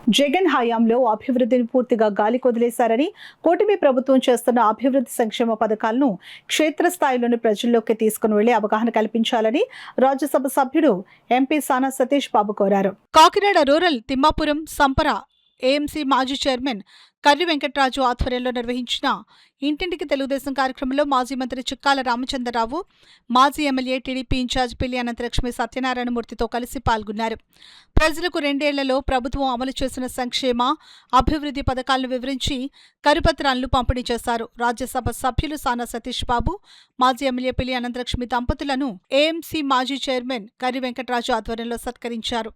జగన్ హయాంలో అభివృద్ధిని పూర్తిగా గాలి కొదిలేశారని, కూటమి ప్రభుత్వం చేస్తున్న అభివృద్ధి సంక్షేమ పథకాలను క్షేత్రస్థాయిలోని ప్రజల్లోకి తీసుకుని వెళ్లి అవగాహన కల్పించాలని రాజ్యసభ సభ్యుడు ఎంపీ సానా సతీష్ బాబు కోరారు. కాకినాడ రూరల్ తిమ్మాపురం సంపర ఏఎంసీ మాజీ చైర్మన్ కర్రి వెంకటరాజు ఆధ్వర్యంలో నిర్వహించిన ఇంటింటికి తెలుగుదేశం కార్యక్రమంలో మాజీ మంత్రి చిక్కాల రామచంద్రరావు, మాజీ ఎమ్మెల్యే టీడీపీ ఇన్ఛార్జ్ పిల్లి అనంతలక్ష్మి సత్యనారాయణమూర్తితో కలిసి పాల్గొన్నారు. ప్రజలకు 2 ఏళ్లలో ప్రభుత్వం అమలు చేసిన సంక్షేమ, అభివృద్ధి పథకాలను వివరించి కరపత్రాలను పంపిణీ చేశారు. రాజ్యసభ సభ్యులు సానా సతీష్ బాబు, మాజీ ఎమ్మెల్యే పిల్లి అనంతలక్ష్మి దంపతులను ఏఎంసీ మాజీ చైర్మన్ కర్రి వెంకటరాజు ఆధ్వర్యంలో సత్కరించారు.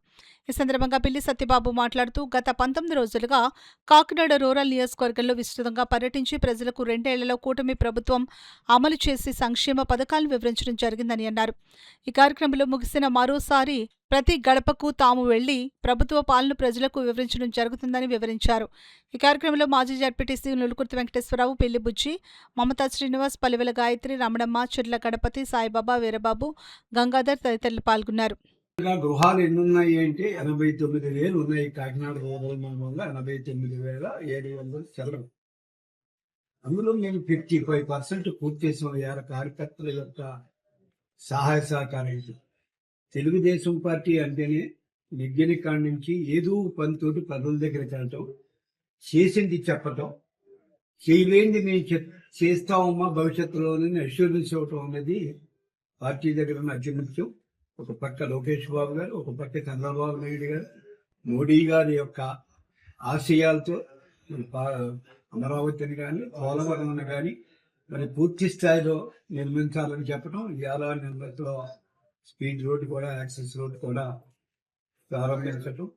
ఈ సందర్భంగా పిల్లి సత్యబాబు మాట్లాడుతూ, గత 19 రోజులుగా కాకినాడ రూరల్ నియోజకవర్గంలో విస్తృతంగా పర్యటించి ప్రజలకు 2 ఏళ్లలో కూటమి ప్రభుత్వం అమలు చేసి సంక్షేమ పథకాలను వివరించడం జరిగిందని అన్నారు. ఈ కార్యక్రమంలో ముగిసిన మరోసారి ప్రతి గడపకు తాము వెళ్లి ప్రభుత్వ పాలన ప్రజలకు వివరించడం జరుగుతుందని వివరించారు. ఈ కార్యక్రమంలో మాజీ జడ్పీటీసీ నులుకుర్తి వెంకటేశ్వరరావు, పెళ్లి బుజ్జి, మమతా శ్రీనివాస్, పలివెల గాయత్రి, రమణమ్మ, చిర్ల గణపతి, సాయిబాబా, వీరబాబు, గంగాధర్ తదితరులు పాల్గొన్నారు. గృహాలు ఎన్ని ఉన్నాయి అంటే 89,000 ఉన్నాయి. కాకినాడ రూరల్ మండలంలో 89,700 చదరం. అందులో మేము 55% పూర్తి చేసిన 6 కార్యకర్తల యొక్క సహాయ సహకారాలు. తెలుగుదేశం పార్టీ అంటేనే నెగ్గిన కాడి నుంచి ఏదో పనితోటి ప్రజల దగ్గరికి వెళ్ళటం, చేసింది చెప్పటం, చేయలేనిది మేము చేస్తామమ్మా భవిష్యత్తులోనే అష్యూరెన్స్ ఇవ్వటం అనేది పార్టీ దగ్గర ఉన్న అత్యుముఖ్యం. ఒక పక్క లోకేష్ బాబు గారు, ఒక పక్క చంద్రబాబు నాయుడు గారు, మోడీ గారి యొక్క ఆశయాలతో అమరావతిని కానీ పోలవరం కానీ మరి పూర్తి స్థాయిలో నిర్మించాలని చెప్పడం, ఇవాళ నిర్మితలో స్పీడ్ రోడ్ కూడా, యాక్సెస్ రోడ్ కూడా ప్రారంభించటం,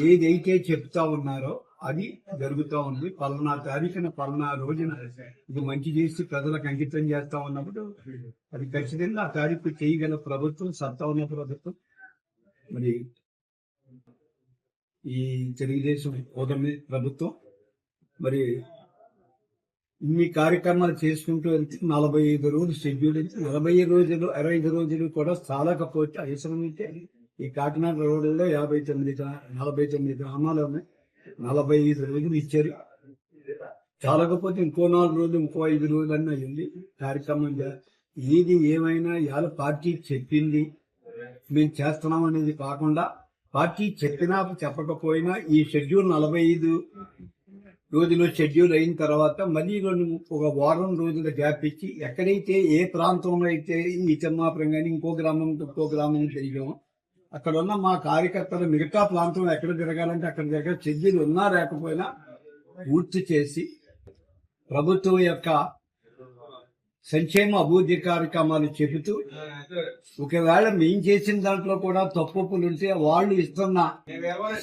ఏదైతే చెప్తా ఉన్నారో అది జరుగుతూ ఉంది. పలానా తారీఖున పలానా రోజున ఇది మంచి చేసి ప్రజలకు అంకితం చేస్తా ఉన్నప్పుడు అది ఖచ్చితంగా ఆ తారీఖు చేయగల ప్రభుత్వం, సత్తా ఉన్న ప్రభుత్వం మరి ఈ తెలుగుదేశం కూటమి ప్రభుత్వం. మరి ఇన్ని కార్యక్రమాలు చేసుకుంటూ వెళ్తే 45 రోజులు షెడ్యూల్ ఇచ్చి 25 రోజులు కూడా చాలకపోతే అవసరం అయితే ఈ కాకినాడ రోడ్లలో 49 గ్రామాలు ఉన్నాయి. 45 రోజులు ఇచ్చారు. చాలకపోతే ఇంకో 4 రోజులు, ఇంకో 5 రోజులు అన్న అయింది కార్యక్రమం. ఏది ఏమైనా ఇవాళ పార్టీ చెప్పింది మేము చేస్తున్నాం అనేది కాకుండా, పార్టీ చెప్పినా చెప్పకపోయినా ఈ షెడ్యూల్ 45 రోజులు షెడ్యూల్ అయిన తర్వాత మళ్ళీ ఒక వారం రోజుల గ్యాప్ ఇచ్చి ఎక్కడైతే ఏ ప్రాంతంలో అయితే ఈ తిమ్మాపురం కానీ ఇంకో గ్రామం తిరిగామో అక్కడ ఉన్న మా కార్యకర్తలు మిగతా ప్రాంతం ఎక్కడ తిరగాలంటే అక్కడ దగ్గర షెడ్యూల్ ఉన్నా లేకపోయినా పూర్తి చేసి ప్రభుత్వం యొక్క సంక్షేమ అభివృద్ధి కార్యక్రమాలు చెబుతూ, ఒకవేళ మేం చేసిన దాంట్లో కూడా తప్పులు ఉంటే వాళ్ళు ఇస్తున్న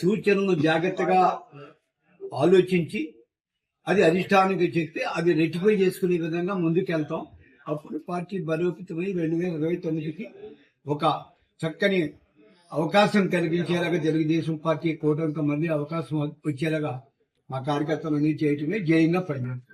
సూచనలు జాగ్రత్తగా ఆలోచించి అది అధిష్టానానికి చెప్పి అది రెక్టిఫై చేసుకునే విధంగా ముందుకెళ్తాం. అప్పుడు పార్టీ బలోపేతమై 2029కి ఒక చక్కని అవకాశం కలిగించేలాగా తెలుగుదేశం పార్టీ కూటమికి మళ్ళీ అవకాశం వచ్చేలాగా మా కార్యకర్తలు చేయటమే ధ్యేయంగా పడినారు.